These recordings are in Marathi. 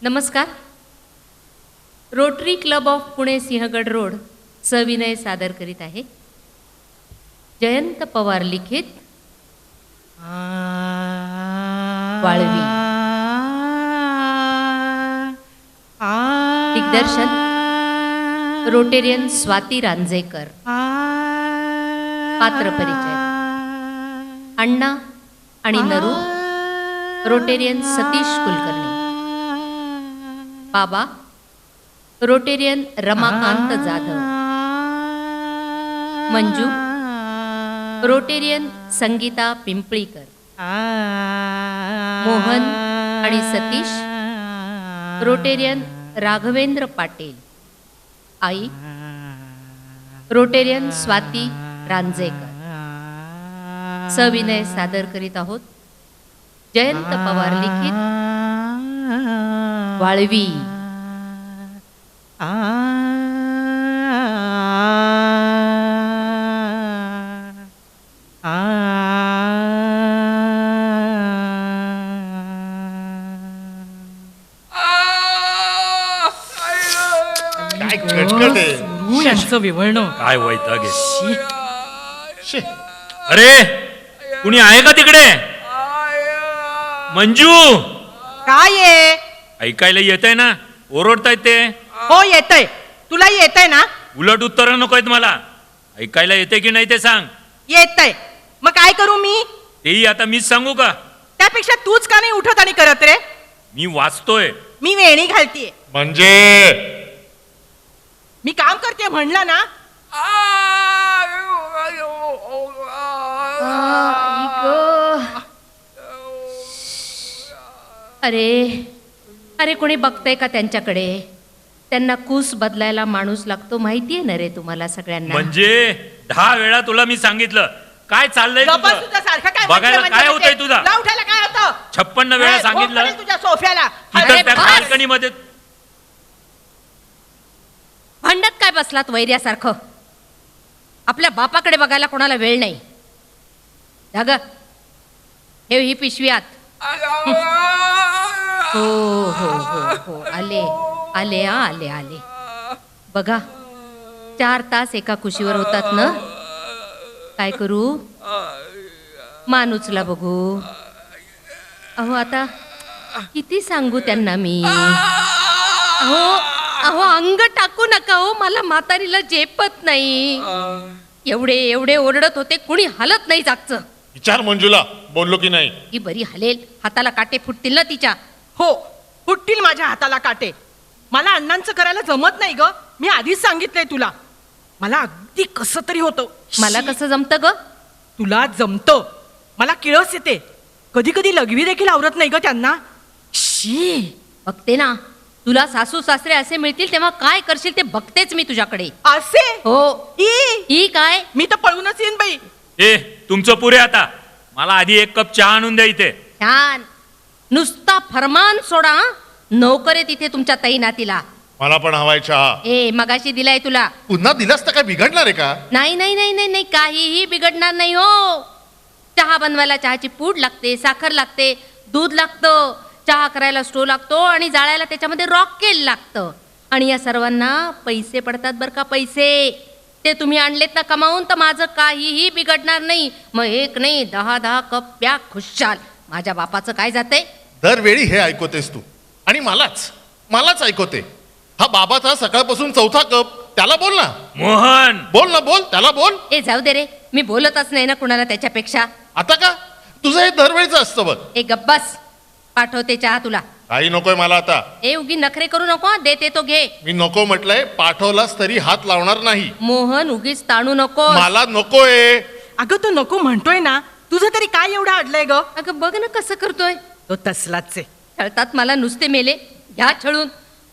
नमस्कार. Rotary club of Pune Sinhagad road सविनय सादर करीत आहे जयंत पवार लिखित वाळवी. दिग्दर्शन रोटेरियन स्वाती रांजेकर. पात्र परिचय अण्णा आणि नरू रोटेरियन सतीश कुलकर्णी. बाबा रोटेरियन रमाकांत जाधव. मंजू रोटेरियन संगीता पिंपळीकर. मोहन आणि सतीश रोटेरियन राघवेंद्र पाटील. आई रोटेरियन स्वाती रांजेकर. सविनय सादर करीत आहोत जयंत पवार लिखित वाळवी. यांचं विवळणं काय वैताग आहे. अरे कुणी आहे का तिकडे? मंजू काय आहे? ऐकायला येतंय ना? ओरडतायत ते. हो येतंय. तुला येतंय ना? उलट उत्तर नको आहेत मला. ऐकायला येते की नाही ते सांग. येतंय. मग काय करू मी? तेही आता मीच सांगू का? त्यापेक्षा तूच का नाही उठत आणि करत रे? मी वाचतोय. मी वेणी घालतीये. म्हणजे मी काम करते म्हणलं ना. अरे अरे कोणी बघतंय का त्यांच्याकडे? त्यांना कूस बदलायला माणूस लागतो माहितीये ना रे तुम्हाला सगळ्यांना. म्हणजे 10 वेळा तुला मी सांगितलं काय चाललंय गप्पा तुझं? सुद्धा सारखं काय बघायला म्हणजे काय म्हणजे होतंय तुझा? ला उठायला काय होतं? 56 वेळा सांगितलं तुझ्या सोफ्याला. अरे त्या बस! बाल्कनीमध्ये. भांडत काय बसलात वैर्यासारखं? आपल्या बापाकडे बघायला कोणाला वेळ नाही. जाग हे ही पिशवी आत. हो हो हो हो आले आले आले आले. बघा 4 तास एका कुशीवर होतात ना. काय करू? मान उचला बघू. अहो आता किती सांगू त्यांना मी. अहो अहो अंग टाकू नका हो. मला म्हातारीला झेपत नाही. एवढे एवढे ओरडत होते कुणी हलत नाही जागचं. विचार मंजूला बोललो की नाही? ही बरी हलेल. हाताला काटे फुटतील ना तिच्या. हो फुटतील माझ्या हाताला काटे. मला अण्णांचं करायला जमत नाही ग. मी आधीच सांगितलंय तुला. मला अगदी कसं तरी होतं. मला कसं जमतं ग? तुला जमतं. मला किळस येते. कधी कधी लघवी देखील आवरत नाही ग त्यांना. शी. बघते ना. तुला सासू सासरे असे मिळतील तेव्हा काय करशील ते बघतेच मी तुझ्याकडे. असे हो. ई. ही काय? मी तर पळूनच येईन बाई. ए तुमचं पुरे आता. मला आधी 1 कप चहा आणून द्या इथे. छान. नुसता फरमान सोडा हं? नोकर आहे तिथे तुमच्या तैनातीला. मला पण हवाय चहा. ए मगाशी दिलाय तुला. पुन्हा दिलास तर काय बिघडणार आहे का? नाही नाही नाही नाही नाही काहीही बिघडणार नाही हो. चहा बनवायला चहाची पूड लागते, साखर लागते, दूध लागतं, चहा करायला स्टोव लागतो आणि जाळायला त्याच्यामध्ये रॉकेल लागतं. आणि या सर्वांना पैसे पडतात बरं का. पैसे ते तुम्ही आणलेत ना कमावून तर माझं काहीही बिघडणार नाही. मग 1 नाही 10 कप प्या खुशाल. माझ्या बापाचं काय जाते? दरवेळी हे ऐकवतेस तू आणि मलाच ऐकवते. हा बाबाचा सकाळपासून 4था कप. त्याला बोल ना. मोहन बोल ना बोल. त्याला बोल. ए जाऊ दे रे. मी बोलतच नाही ना कुणाला त्याच्यापेक्षा. आता का? तुझं हे दरवेळीच असतं बघ. ए गब्बस. पाठवते चहा तुला. काही नकोय मला आता. ए उगी नखरे करू नको. देते तो घे. मी नको म्हटलंय. पाठवलास तरी हात लावणार नाही. मोहन उगीच ताणू नको. मला नकोय. अगं तो नको म्हणतोय ना. तुझं तरी काय एवढं अडलंय ग? अगं बघ ना कसं करतोय. तो तसलाच आहे. छळतात मला नुसते मेले. घ्या छळून.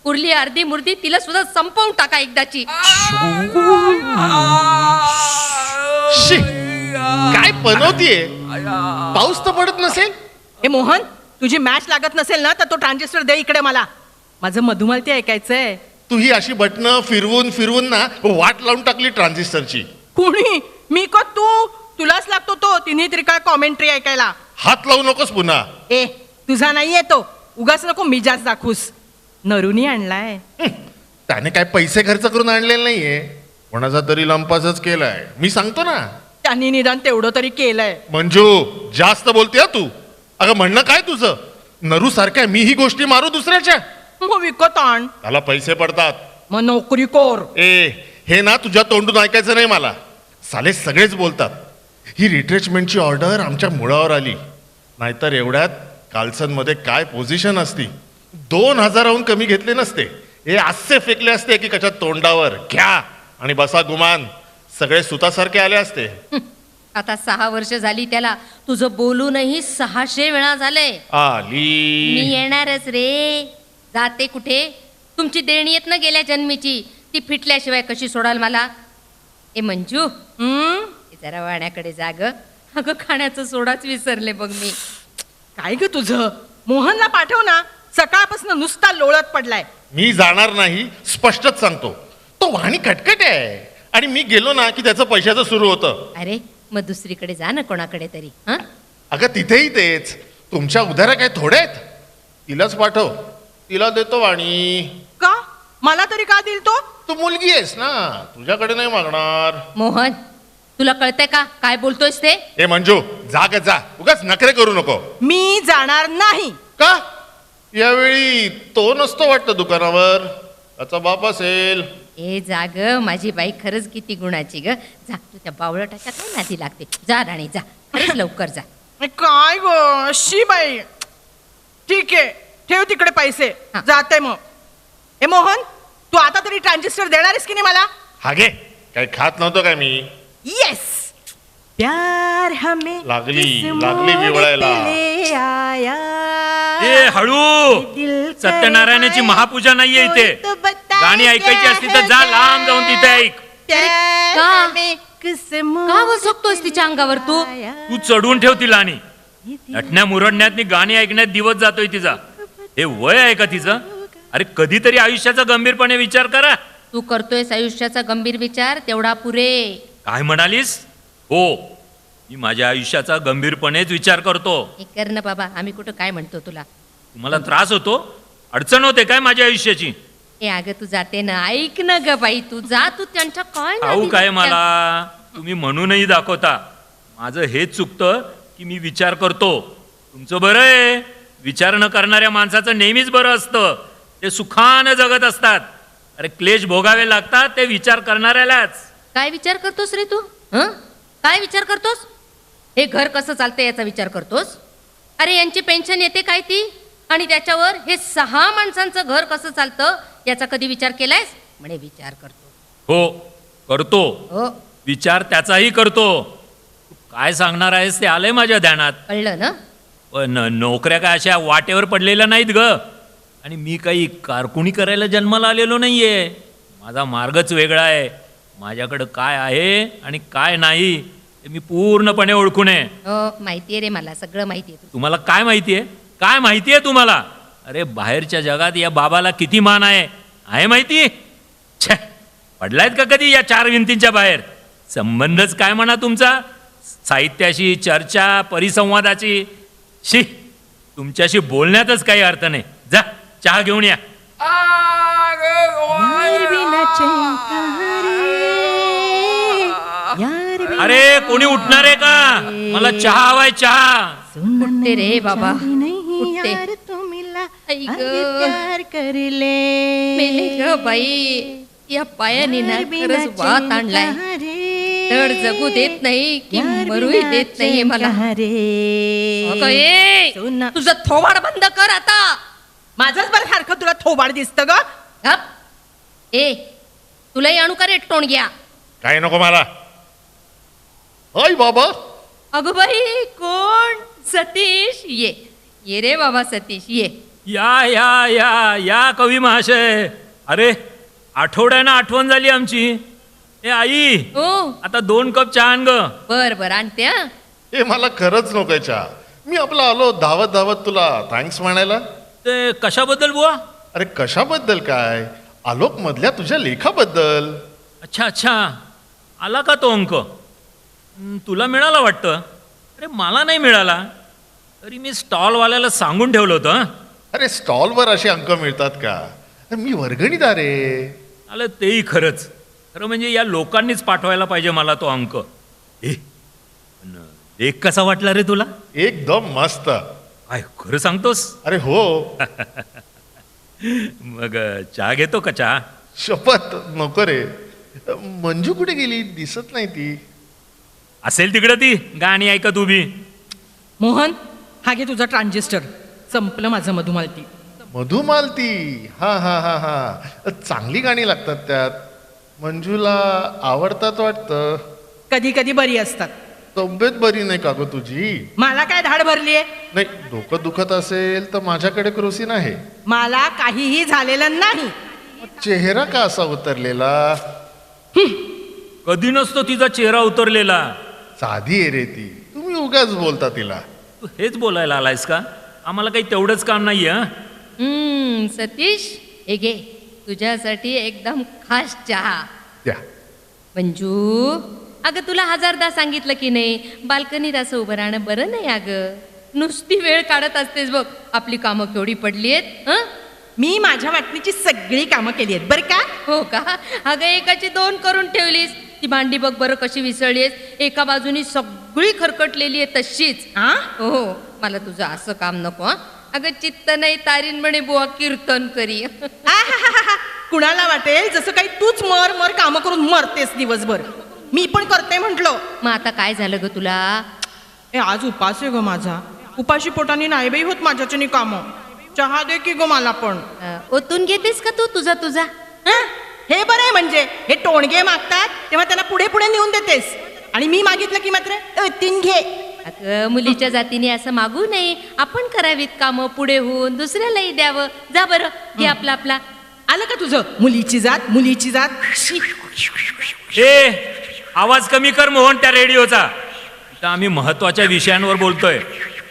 उरली अर्धी मुर्दी तिला सुद्धा संपवून टाका एकदाची. शी. काय बनवतीये? पाऊस तर पडत नसेल. हे मोहन तुझी मॅच लागत नसेल ना तर तो ट्रान्झिस्टर दे इकडे मला. माझं मधुमालती ऐकायचंय. तू ही अशी बटणं फिरवून फिरवून ना वाट लावून टाकली ट्रान्झिस्टरची. कुणी? मी का तू? तुलाच लागतो तो तिन्ही त्रिकाळ कॉमेंट्री ऐकायला. हात लावू नकोस पुन्हा. ए तुझा नाहीये तो. उगाच नको मिजाज दाखवूस. नरुनी आणलाय. त्याने काय पैसे खर्च करून आणलेले नाहीये, कोणाचा तरी लंपासच केलाय. मी सांगतो ना. त्यांनी निदान तेवढं तरी केलंय. मंजू जास्त बोलते तू. अगं म्हणणं काय तुझं? नरू सारख्या मी ही गोष्टी मारू दुसऱ्याच्या? मग विकत आण. त्याला पैसे पडतात. मग नोकरी कोर. हे ना तुझ्या तोंडून ऐकायचं नाही मला. साले सगळेच बोलतात ही रिट्रेचमेंटची ऑर्डर आमच्या मुळावर आली, नाहीतर एवढ्यात कार्लसनमध्ये काय पोझिशन असती. 2,000हून कमी घेतले नसते. हे असे फेकले असते की कशा तोंडावर घ्या आणि बसा गुमान. सगळे सुतासारखे आले असते. आता 6 वर्ष झाली त्याला. तुझं बोलूनही 600 वेळा झाले. मी आली येणारच रे. जाते कुठे? तुमची देणी येत ना गेल्या जन्मीची, ती फिटल्याशिवाय कशी सोडाल मला? ए मंजू, जरा वाण्याकडे जाग. अगं खाण्याचं सोडाच विसरले बघ मी. काय ग तुझं? मोहनला पाठव ना, सकाळपासून नुसता लोळत पडलाय. मी जाणार नाही, स्पष्टच सांगतो. तो वाणी कटकट आहे आणि मी गेलो ना की त्याचं पैशाचं सुरू होतं. अरे मग दुसरीकडे जा ना, कोणाकडे तरी. हा, अगं तिथेही तेच. तुमच्या उधाऱ्या काय थोड्या आहेत? तिलाच पाठव, तिला देतो वाणी. का? मला तरी का दिल तो? तू मुलगी आहेस ना, तुझ्याकडे नाही मागणार. मोहन तुला कळतंय का काय बोलतोयस ते? ए मंजू जा ग जा, उगाच नखरे करू नको. मी जाणार नाही. का? यावेळी तो नसतो वाटतं दुकानावर, त्याचा बाप असेल. ए जाग, माझी बाई खरंच किती गुणाची ग. जा, तू त्या बावळटाच्या काय नादी लागते. जा राणी जा, खरंच लवकर जा. काय ग शी बाई. ठीक आहे, ठेव तिकडे पैसे. हा. जाते मग. ए मोहन, तू आता तरी ट्रान्झिस्टर देणारेस की नाही मला? हा घे, काही खात नव्हतो काय मी? येस. प्यार हमें लागली किस लागली मोड़ विवळायला. पे ले आया. ए हळू, दिल सत्यनारायणाची करे महापूजा नाहीये इथे. कोई तो बताए गाणी ऐकायची क्या असती है तर जा लांब जाऊन तिथे ऐक. प्यार का? हमें किस मोड़ का वसकतोयस तिच्या अंगावर तू? आया. तू चढून ठेव तिला आणि नटण्या मुरडण्यात गाणी ऐकण्यात दिवस जातोय तिचा. हे वय आहे का तिचं? अरे कधीतरी आयुष्याचा गंभीरपणे विचार करा. तू करतोयस आयुष्याचा गंभीर विचार, तेवढा पुरे. काय म्हणालीस? हो, मी माझ्या आयुष्याचा गंभीरपणेच विचार करतो. हे कर ना बाबा, आम्ही कुठं काय म्हणतो तुला. तुम्हाला त्रास होतो? अडचण होते काय माझ्या आयुष्याची? ए अगं तू जाते ना, ऐक ना ग बाई, तू जा. तू त्यांच्या काय ठाऊ नादी काय लागत्या? मला? तुम्ही म्हणूनही दाखवता. माझं हेच चुकतं की मी विचार करतो. तुमचं बरं आहे, विचार न करणाऱ्या माणसाचं नेहमीच बरं असतं. ते सुखानं जगत असतात. अरे क्लेश भोगावे लागतात ते विचार करणाऱ्यालाच. काय विचार करतोस रे तू? हं? काय विचार करतोस? हे घर कसं चालतंय याचा विचार करतोस? अरे यांची पेन्शन येते काय ती? आणि त्याच्यावर हे 6 माणसांचं घर कसं चालतं याचा कधी विचार केलायस? म्हणे विचार करतो. हो करतो, हो, विचार त्याचाही करतो. तू काय सांगणार आहेस ते आलंय माझ्या ध्यानात. कळलं ना? पण नोकऱ्या काय अशा वाटेवर पडलेल्या नाहीत ग. आणि मी काही कारकुनी करायला जन्माला आलेलो नाहीये. माझा मार्गच वेगळा आहे. माझ्याकडं काय आहे आणि काय नाही ते मी पूर्णपणे ओळखून आहे. हो माहितीये रे, मला सगळं माहितीये. तुम्हाला काय माहितीये? काय माहितीये तुम्हाला? अरे बाहेरच्या जगात या बाबाला किती मान आहे, आहे माहिती? छे, पडलायत का कधी या 4 भिंतींच्या बाहेर? संबंधच काय म्हणा तुमचा साहित्याशी, चर्चा, परिसंवादाची. शी, तुमच्याशी बोलण्यातच काही अर्थ नाही. जा चहा घेऊन या. यार बिना चैन कहाँ रे, यार बिना अरे कोणी उठणार आहे का? मला चहा हवाय, चहा. उठते रे बाबा, नहीं उठते. यार तू मिला आई ग. आगे प्यार कर ले. मेले ग बाई, या पायाने ना यार बिना खरंच वात चैन आणलाय. कहाँ रे, धड जगू देत नाही की यार मरूही बिना देत नाहीये चैन मला. कहाँ रे. अगं ए, सोना. तुझं थोबाड बंद कर आता. माझंच बरं सारखं तुला थोबाड दिसतं ग. गप. ए तुलाही आणू का रे टोणग्या? काय नको मला. अय बाबा, अगं बाई कोण? सतीश, ये ये रे बाबा सतीश, ये. या या या या कवी महाशय. अरे आठवड्यानं आठवण झाली आमची. ए आई, हो आता 2 कप चहा आण ग. बर बर आणते. हा हे मला खरंच नकोय चहा. मी आपला आलो धावत धावत तुला थँक्स म्हणायला. ते कशाबद्दल बुवा? अरे कशाबद्दल काय, आलोक मधल्या तुझ्या लेखाबद्दल. अच्छा अच्छा, आला का तो अंक? तुला मिळाला वाटतं. अरे मला नाही मिळाला. तरी मी स्टॉलवाल्याला सांगून ठेवलं होतं. अरे स्टॉलवर असे अंक मिळतात का? तर मी वर्गणीदार आहे. आलं तेही खरंच. खरं म्हणजे या लोकांनीच पाठवायला पाहिजे मला तो अंक. पण लेख कसा वाटला रे तुला? एकदम मस्त. काय खरं सांगतोस? अरे हो. मग चहा घेतो का चहा? शपथ नको रे. मंजू कुठे गेली? दिसत नाही ती. असेल तिकडं ती गाणी ऐकत उभी. मोहन, हा घे तुझा ट्रान्झिस्टर. संपलं माझं मधुमालती. मधुमालती. हा हा हा हा, चांगली गाणी लागतात त्यात. मंजूला आवडतात वाटतं. कधी कधी बरी असतात. तब्येत बरी नाही का ग तुझी? मला काय धाड भरलीये? नाही, डोकं दुखत असेल तर माझ्याकडे क्रोसिन आहे. मला काहीही झालेलं नाही. चेहरा का असा उतरलेला? कधी नसतो तिचा चेहरा उतरलेला. साधी आहे रे ती. तुम्ही उगाच बोलता तिला. तू हेच बोलायला आलायस का? आम्हाला काही तेवढंच काम नाहीये. सतीश, हे घे तुझ्यासाठी एकदम खास चहा. द्या. मंजू, अगं तुला हजारदा सांगितलं की नाही, बाल्कनीत असं उभं राहणं बरं नाही. अगं नुसती वेळ काढत असतेस बघ. आपली कामं केवढी पडली आहेत. मी माझ्या वाटणीची सगळी कामं केली आहेत बरं का. हो का? अगं एकाची 2 करून ठेवलीस. ती भांडी बघ बरं कशी विसळलीस. एका बाजूनी सगळी खरकटलेली आहे तशीच. हा? हो, मला तुझं असं काम नको. अगं चित्त नाही तारीन म्हणे बुवा कीर्तन करी. आहाहाहा. कुणाला वाटेल जसं काही तूच मर मर कामं करून मरतेस दिवसभर. मी पण करते म्हंटल. मग आता काय झालं ग तुला? आज उपास आहे ग माझा. उपाशी पोटाने नाही बाई होत माझ्याच्यानी कामं. चहा दे की ग मला पण. ओतून घेतेस का तू तुझा? हं? हे बरं आहे म्हणजे. हे टोणगे मागतात तेव्हा त्यांना पुढे पुढे नेऊन देतेस आणि मी मागितलं की मात्र तीन घे. अगं मुलीच्या जातीने असं मागू नये. आपण करावीत कामं पुढे होऊन दुसऱ्यालाही द्यावं. जा बरं, घे आपला आपला. आलं का तुझं? मुलीची जात, मुलीची जात. शी. आवाज कमी कर मोहन त्या रेडिओचा. इथं आम्ही महत्वाच्या विषयांवर बोलतोय.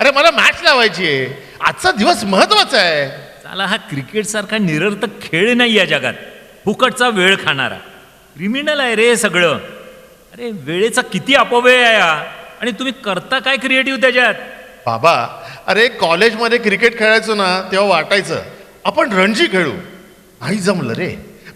अरे मला मॅच लावायची आहे. आजचा दिवस महत्वाचा आहे. साला हा क्रिकेट सारखा निरर्थक खेळ नाही या जगात. फुकटचा वेळ खाणारा क्रिमिनल आहे रे सगळं. अरे वेळेचा किती अपव्यय आहे हा. आणि तुम्ही करता काय क्रिएटिव्ह त्याच्यात? बाबा, अरे कॉलेजमध्ये क्रिकेट खेळायचो ना तेव्हा वाटायचं आपण रणजी खेळू. नाही जमलं रे,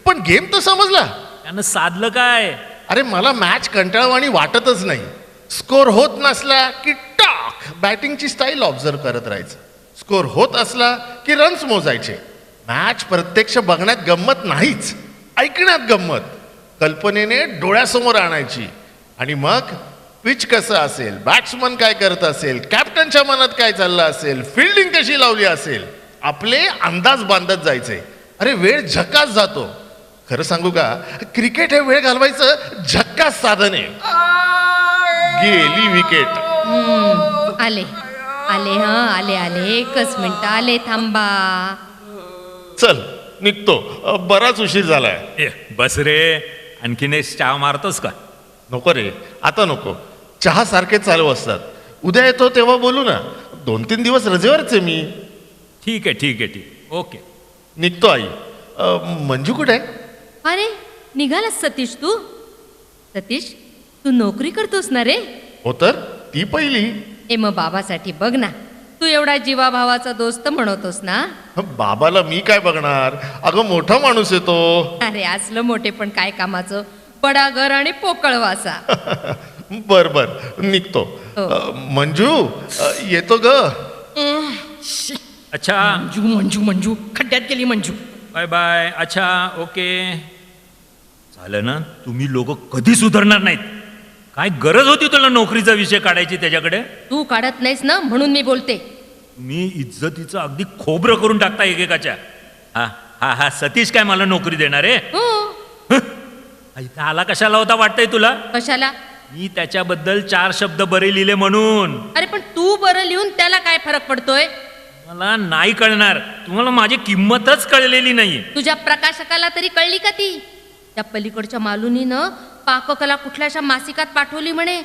पण गेम तर समजला. त्यानं साधलं काय? अरे मला मॅच कंटाळवाणी वाटतच नाही. स्कोर होत नसला की टॉक बॅटिंगची स्टाईल ऑब्झर्व करत राहायचं. स्कोर होत असला की रन्स मोजायचे. मॅच प्रत्यक्ष बघण्यात गंमत नाहीच, ऐकण्यात गंमत. कल्पनेने डोळ्यासमोर आणायची. आणि मग पिच कसं असेल, बॅट्समन काय करत असेल, कॅप्टनच्या मनात काय चाललं असेल, फिल्डिंग कशी लावली असेल, आपले अंदाज बांधत जायचे. अरे वेळ झक्कास जातो. खरं सांगू का, क्रिकेट हे वेळ घालवायचं झक्कास साधन आहे. गेली विकेट. आले आले आले आले. एकच मिनिट आले, थांबा. चल निघतो, बराच उशीर झालाय. बस रे, आणखीन एक चहा मारतोस का? नको रे, आता नको. चहा सारखे चालू असतात. उद्या येतो तेव्हा बोलू ना. 2-3 दिवस रजेवरच आहे मी. ठीक आहे ठीक आहे ठीक. ओके. निघतो आई. मंजू कुठे आहे? अरे निघालास सतीश तू? सतीश, तू नोकरी करतोस ना रे? हो तर, ती पहिली. मग बाबासाठी बघ ना. तू एवढा जीवाभावाचा दोस्त म्हणतोस ना. बाबाला मी काय बघणार? अगं मोठा माणूस येतो. अरे असलं मोठे पण काय कामाचं. बडा घर आणि पोकळ वासा. बर बर, निघतो. हो. मंजू, येतो ग. अच्छा, मंजू मंजू मंजू खड्ड्यात गेली मंजू. Bye bye. अच्छा, ओके. झालं ना. तुम्ही लोक कधी सुधारणार नाहीत. काय गरज होती तुला नोकरीचा विषय काढायची त्याच्याकडे? तू काढत नाहीस ना म्हणून मी बोलते. मी इज्जतीचं अगदी खोबरं करून टाकता एकेकाच्या. हा हा हा सतीश काय मला नोकरी देणार आहे? हो. इथं आला कशाला होता वाटतंय तुला? कशाला? मी त्याच्याबद्दल 4 शब्द बरे लिहिले म्हणून. अरे पण तू बरं लिहून त्याला काय फरक पडतोय? मला नाही कळणार. तुम्हाला माझी किंमतच कळलेली नाहीये. तुझ्या प्रकाशकाला तरी कळली का ती? त्या पलीकडच्या मालुनीनं पाककला कुठल्याशा मासिकात पाठवली म्हणे.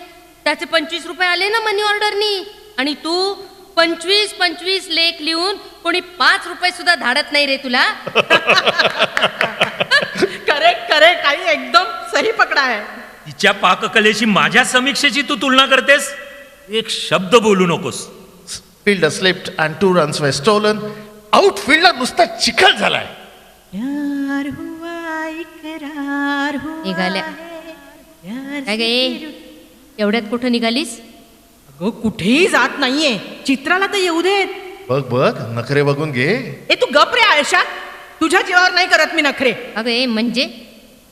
त्याचे 25 रुपये आले ना मनी ऑर्डरनी. आणि तू 25 लेख लिहून कोणी 5 रुपये सुद्धा धाडत नाही रे तुला. करेक्ट करेक्ट आई, एकदम सही पकडा आहे. तिच्या पाककलेशी माझ्या समीक्षेची तू तुलना करतेस? एक शब्द बोलू नकोस. Fielder slipped and 2 runs were stolen. आउटफील्डला नुसता चिखल झालाय. निघाल्या काय गे एवढ्यात कुठं निघालीस? अगं कुठेही जात नाहीये, चित्राला तर येऊ देत. बघ बघ नखरे बघून घे. ए तू गप रे आयशा, तुझ्या जीवावर नाही करत मी नखरे. अगं ए म्हणजे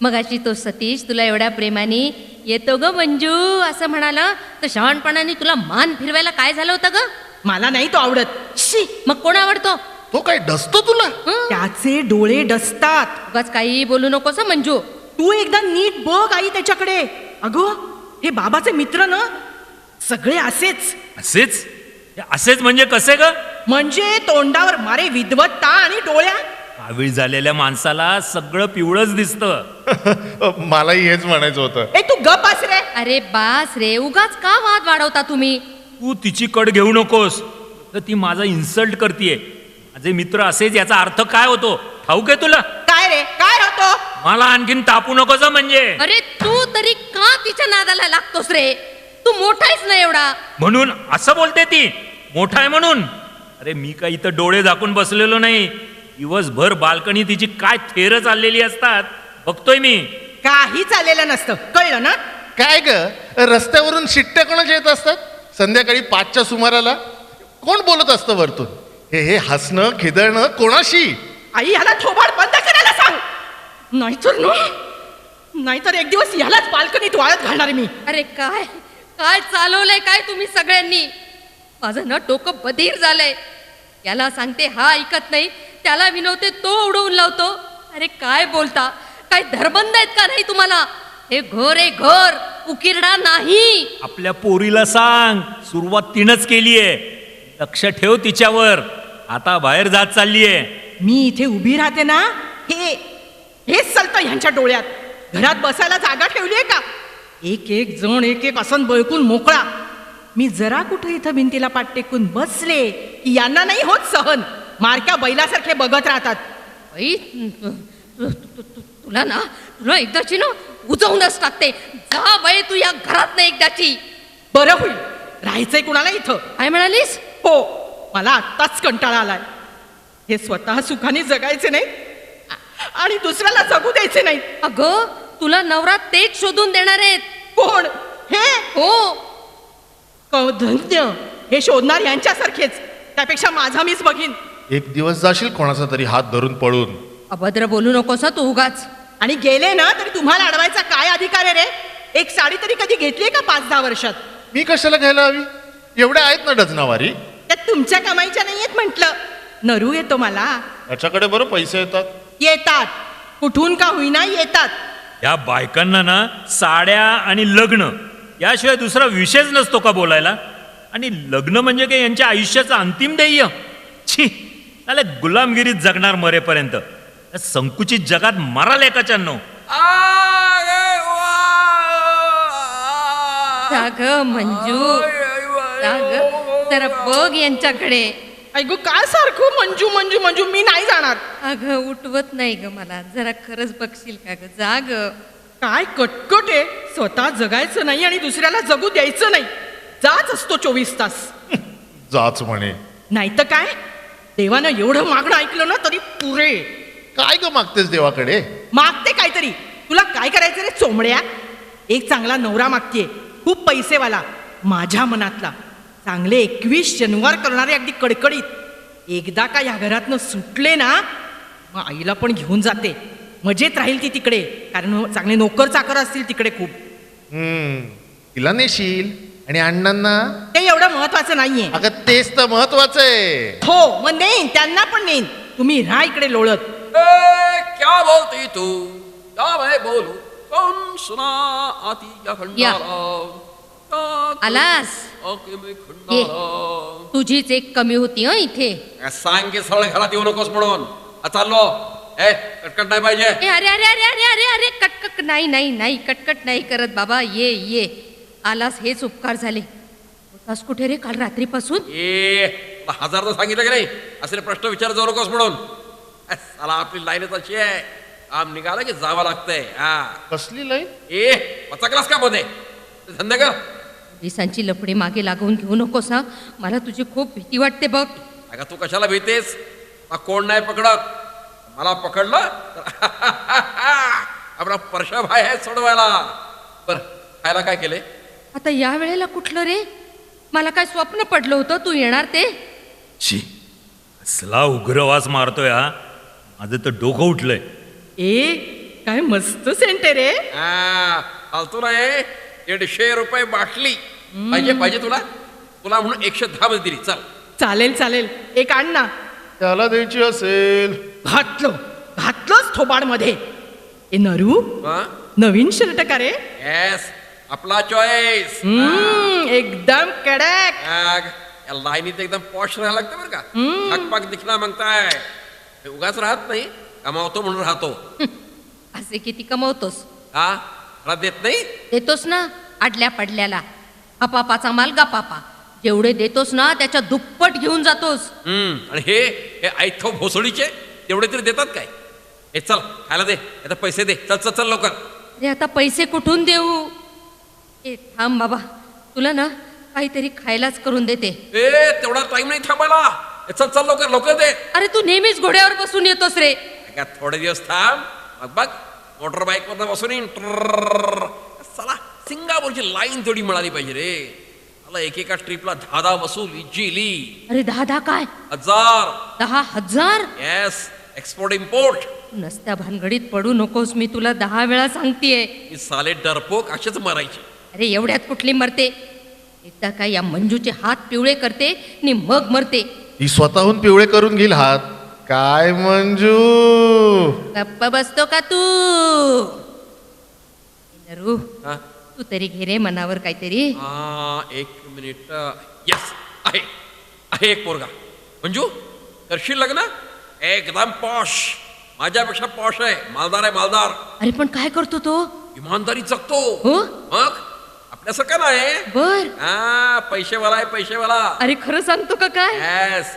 मगाशी तो सतीश तुला एवढ्या प्रेमाने येतो ग मंजू असं म्हणाला, तर शहाणपणाने तुला मान फिरवायला काय झालं होतं ग? मला नाही तो आवडत. शी, मग कोण आवडतो? तो काय डसतो तुला? हं? त्याचे डोळे डसतात. उगाच काही बोलू नकोस हं, मंजू. तू एकदा नीट बघ आई त्याच्याकडे. अगं हे बाबाचे मित्र ना सगळे असेच. असेच असेच म्हणजे कसे ग? म्हणजे तोंडावर मारे विद्वत्ता आणि डोळ्या. कावीळ झालेल्या माणसाला सगळं पिवळंच दिसतं. मलाही हेच म्हणायचं होतं. ए तू गप बस रे. अरे बास रे, उगाच का वाद वाढवता तुम्ही? तू तिची कड घेऊ नकोस, तर ती माझा इन्सल्ट करतीये. माझे मित्र असेच याचा अर्थ काय होतो ठाऊक आहे तुला? काय रे काय होतो? मला आणखीन तापू नकोस हं म्हणजे. अरे तू तरी का तिच्या नादाला लागतोस रे? तू मोठायच ना एवढा. म्हणून असं बोलते ती मोठा आहे म्हणून? अरे मी काय इथं डोळे झाकून बसलेलो नाही. दिवसभर बाल्कनी तिची काय थेर चाललेली असतात बघतोय मी. काही चाललेलं नसतं, कळलं ना? काय ग रस्त्यावरून शिट्ट्या कोणाच्या येत असतात संध्याकाळी 5च्या सुमाराला? कोण बोलत असतं वरतून? हे हसणं खिदळणं कोणाशी? आई ह्याला थोबाड बंद करायला सांग, नाहीतर एक दिवस ह्यालाच बाल्कनीत वाळत घालणार मी. अरे काय काय चालवलंय काय तुम्ही सगळ्यांनी? माझं ना डोकं बधीर झालंय. याला सांगते हा ऐकत नाही, त्याला विनवते तो उडवून लावतो. अरे काय बोलता? काय धरबंद आहेत का नाही तुम्हाला? हे घर आहे घर, उकिरडा नाही. आपल्या पोरीला सांग, सुरुवात तिनंच केलीये, लक्ष ठेव तिच्यावर. आता बाहेर जात चाललीये. मी इथे उभी राहते ना, हेच चालतं ह्यांच्या डोळ्यात. घरात बसायला जागा ठेवलीये का? एक एक जण एक एक असं बळकून मोकळा. मी जरा कुठे इथं भिंतीला पाठ टेकून बसले की यांना नाही होत सहन, मारक्या बैलासारखे बघत राहतात. बाई, तुला एकदाची ना उजवूनच टाकते. जा बाई तू या घरात ना एकदाची. बरं होईल, राहायचंय कुणाला इथं? काय म्हणालीस? हो, मला आत्ताच कंटाळा आलाय. हे स्वतः सुखाने जगायचे नाही आणि दुसऱ्याला जगू द्यायचे नाही. अगं तुला नवरा तेच शोधून देणार आहेत. कोण? हे हो, धन्य हे शोधणार यांच्यासारखेच. त्यापेक्षा माझा मीच बघीन. एक दिवस जाशील कोणाचा तरी हात धरून पळून. अभद्र बोलू नकोस हं तू उगाच. आणि गेले ना तरी तुम्हाला अडवायचा काय अधिकार आहे रे? एक साडी तरी कधी घेतली का 5-10 वर्षात? मी कशाला घ्यायला हवी? एवढ्या आहेत ना डझनावारी. त्यात तुमच्या कमाईच्या नाहीयेत म्हटलं. नरू येतो मला. त्याच्याकडे बरं पैसे येतात. येतात, कुठून का होईना येतात. या बायकांना ना साड्या आणि लग्न याशिवाय दुसरा विषयच नसतो का बोलायला? आणि लग्न म्हणजे काय यांच्या आयुष्याचं अंतिम ध्येय? छी, त्याला गुलामगिरीत जगणार मरेपर्यंत. या संकुचित जगात मराल एकाच्यानो. जाग मंजू, जाग जरा बघ यांच्याकडे. ऐकू काय सारखं मंजू मंजू मंजू? मी नाही जाणार. अगं उठवत नाही ग मला. जरा खरंच बघशील का ग? जाग. काय कटकट आहे, स्वतः जगायचं नाही आणि दुसऱ्याला जगू द्यायचं नाही. जाच असतो 24 तास. जाच म्हणे. नाही तर काय, देवानं एवढं मागणं ऐकलं ना तरी पुरे. काय ग मागतेस देवाकडे? मागते काहीतरी. तुला काय करायचं रे चोमड्या? एक चांगला नवरा मागतेय, खूप पैसेवाला, माझ्या मनातला, चांगले 21 शनिवार करणारे, अगदी कडकडीत. एकदा का या घरातनं सुटले ना मग आईला पण घेऊन जाते. मजेत राहील ती तिकडे, कारण चांगले नोकर चाकर असतील तिकडे खूप. तिला नेशील आणि अण्णांना? ते एवढं महत्वाचं नाहीये. अगं तेच तर महत्वाचं आहे. हो मग नेईन, त्यांना पण नेईन. तुम्ही राहा इकडे लोळत. क्या बोलती तू? क्या मैं बोलू? कौन सुना आती या या. खंडारा? आलास? आके में ये खंडारा. तुझीच एक कमी होती हं इथे. सांग की सरळ घरात येऊ नकोस म्हणून. चाललो. कटकट नाही पाहिजे. ए, अरे अरे अरे अरे अरे अरे कटकट नाही नाही नाही, कटकट नाही करत बाबा. ये ये आलास हेच उपकार झाले. होतास कुठे रे काल रात्रीपासून? तुला 1000दा सांगितलं की नाही असे प्रश्न विचार जाऊ नकोस म्हणून. साला आपली लाईनच अशी आहे, काम निघालं की जावं लागतंय. कसली लाईन? पचकलास का मध्ये? धंदे कर. पोलिसांची लफडे मागे लागवून घेऊ नकोस हा. मला तुझी खूप भीती वाटते बघ. अगं तू कशाला भीतेस? कोण नाही पकडत. मला पकडलं तर आपला परशा भाई आहे सोडवायला. बर खायला काय केले? आता या वेळेला कुठलं रे? मला काय स्वप्न पडलं होतं तू येणार ते? शी, कसला उग्रवास मारतोय हा. माझं तर डोकं उठलंय. ए काय मस्त सेंट आहे रे. फालतू नाही. 150 रुपये बाटली. पाहिजे तुला? तुला म्हणून 110 मध्ये दिली. चल. चालेल चालेल, एक आण ना. त्याला द्यायची असेल. घातलंच थोबाड मध्ये. ए नरू, हा? नवीन शर्ट का रे? येस, आपला चॉईस. एकदम कडक. या लाईनीत एकदम पॉश राहायला लागतं बरं का. थकपाक दिखना मागताय. उगाच राहत नाही, कमावतो म्हणून राहतो. असे किती कमवतोस? हा राहत देत नाही. देतोस ना आडल्या पडल्याला. अपापाचा माल गपापा. जेवढे देतोस ना त्याच्या दुप्पट घेऊन जातोस. आणि हे ऐथो भोसडीचे तेवढे तरी देतात काय? हे चल खायला दे, आता पैसे दे. चल चल चल लवकर. अरे आता पैसे कुठून देऊ? ए थांब बाबा, तुला ना काहीतरी खायलाच करून देते. ए तेवढा टाइम नाही थांबायला. चल चल लवकर लवकर दे. अरे तू नेहमीच घोड्यावर बसून येतोस रे. का थोडे दिवस थांब. बघ मोटर बाईक वरनं बसून येईन. चला सिंगापूरची लाईन तेवढी मिळाली पाहिजे रे. मला एकेका ट्रिपला 10 वसूल इजिली. अरे 10 काय? 1000. 10,000? Yes, export import. नसत्या भानगडीत पडू नकोस, मी तुला 10 वेळा सांगतेय. ही साले डरपोक असेच मारायचे. अरे एवढ्यात कुठली मरते? एकदा काय या मंजूचे हात पिवळे करते आणि मग मरते. ती स्वतःहून पिवळे करून घेईल हात. काय मंजू? गप्प बसतो का तू? नरू, हा? तू तरी घे रे मनावर काहीतरी. एक मिनिट. येस, आहे आहे एक पोरगा. मंजू करशील लग्न? एकदम पॉश, माझ्यापेक्षा पॉश आहे. मालदार आहे मालदार. अरे पण काय करतो तो? इमानदारी जगतो. हो? मग आपल्यासारखं नाही. बर. पैसेवाला आहे पैसेवाला. अरे खरं सांगतो का काय? येस,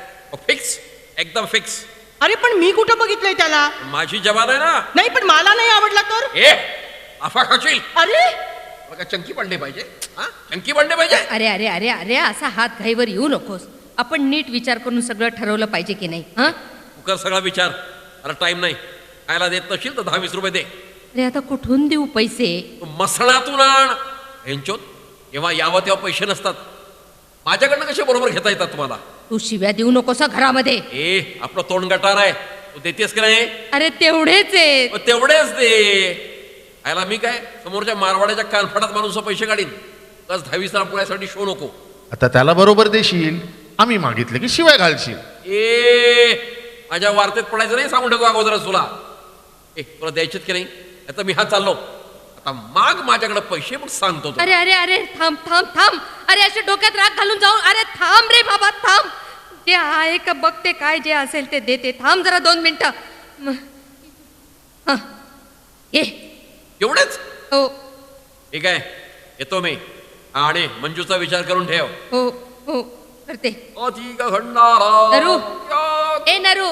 फिक्स, एकदम फिक्स. अरे पण मी कुठं बघितलंय त्याला? माझी जबान आहे ना. नाही पण मला नाही आवडला तर. ए आफा खाशील. अरे बघा चंकी पडले पाहिजे. चंकी पडले पाहिजे. अरे अरे अरे अरे असा हात घाईवर येऊ नकोस. आपण नीट विचार करून सगळं ठरवलं पाहिजे की नाही? हा कर सगळा विचार. मला टाइम नाही. खायला देत नशील तर 10-20 रुपये दे. अरे आता कुठून देऊ पैसे? तू मसणातून आण. हेंचोत जेव्हा यावं तेव्हा पैसे नसतात. माझ्याकडनं कसे बरोबर घेता येतात तुम्हाला? तू शिव्या देऊ नकोस घरामध्ये. ए आपलं तोंड गटार आहे. तू देतेस का नाही? अरे तेवढेच आहेत. तेवढेच दे. आयला मी काय समोरच्या मारवाड्याच्या कानफडात माणूस पैसे काढीन. बस 10-20 पुण्यासाठी शो नको. आता त्याला बरोबर देशील. आम्ही मागितले की शिवाय घालशील. ए माझ्या वार्तेत पडायचं नाही सांगून ठेवतो अगोदरच तुला. तुला द्यायचेत की नाही? आता मी हा चाललो. आता माग माझ्याकडे पैसे पण सांगतो. अरे अरे अरे थांब थांब थांब. अरे असे डोक्यात राग घालून जाऊ. अरे थांब रे बाबा थांब. जे आहे का बघते, काय जे असेल ते देते. थांब जरा 2 मिनिटं. ये. एवढेच? हो ठीक आहे येतो मी. आणि मंजूचा विचार करून ठेव. हो हो करते. नरू. ए नरू,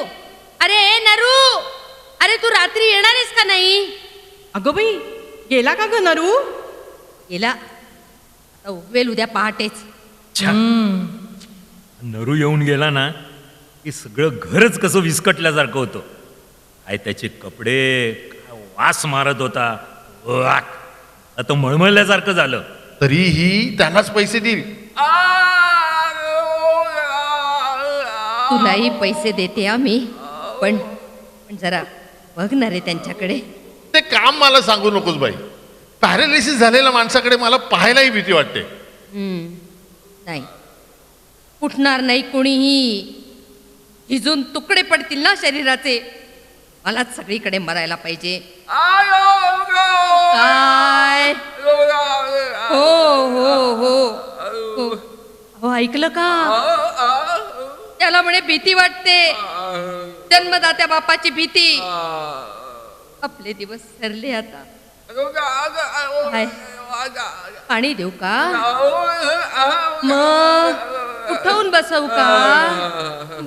अरे ए नरू, अरे तू रात्री येणार आहेस का नाही? अगं बाई, गेला का ग नरू? गेला. आता उगवेल उद्या पहाटेच. छा. नरू येऊन गेला ना की सगळं घरच कसं विस्कटल्यासारखं होतं. काय त्याचे कपडे, काय वास मारत होता. वाक. आता मळमळल्यासारखं झालं. तरीही त्यालाच पैसे देईल. तुलाही पैसे देते आम्ही, पण जरा बघ ना रे त्यांच्याकडे. ते काम मला सांगू नकोस बाई. पॅरालिसिस झालेल्या माणसाकडे मला पाहायलाही भीती वाटते. नाही उठणार नाही कोणीही. झिजून तुकडे पडतील ना शरीराचे. मलाच सगळीकडे मरायला पाहिजे. काय? हो हो हो हो. हो ऐकलं का? त्याला म्हणे भीती वाटते. जन्मदात्या बापाची भीती. आपले दिवस सरले आता. काय? पाणी देऊ का? मग उठवून बसवू का?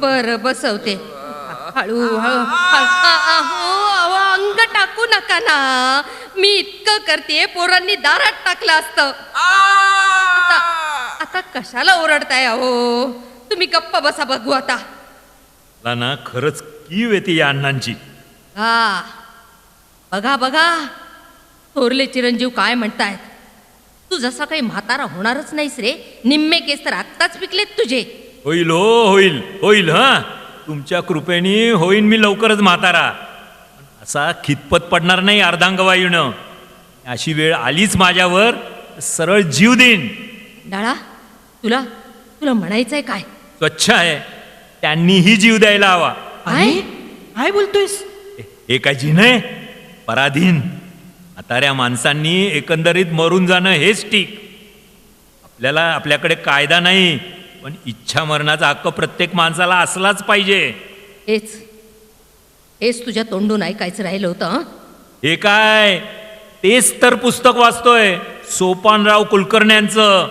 बर बसवते. हळू हळू. अंग टाकू नका ना. मी इतकं करते, पोरांनी दारात टाकलं असतं. आता कशाला ओरडताय अहो? तुम्ही गप्पा बसा बघू आता. मला ना खरंच कीव येते या अण्णांची. हा बघा बघा थोरले चिरंजीव काय म्हणतायत? तू जसा काही म्हातारा होणारच नाहीस रे. निम्मे केस तर आत्ताच पिकलेत तुझे. होईल हो, होईल होईल. हा, तुमच्या कृपेने होईन मी लवकरच म्हातारा. असा खितपत पडणार नाही अर्धांगवायूनं. अशी वेळ आलीच माझ्यावर, सरळ जीव देईन. डाळा, तुला तुला म्हणायचंय काय? स्वच्छ आहे, त्यांनीही जीव द्यायला हवा. काय काय बोलतोयस? हे काय जिने पराधीन म्हाताऱ्या माणसांनी एकंदरीत मरून जाणं हेच ठीक. आपल्याकडे कायदा नाही, पण इच्छा मरणाचा हक्क प्रत्येक माणसाला असलाच पाहिजे. हेच हेच तुझ्या तोंडून ऐकायचं राहिलं होतं. हं? हे काय, तेच तर पुस्तक वाचतोय सोपानराव कुलकर्ण्यांचं,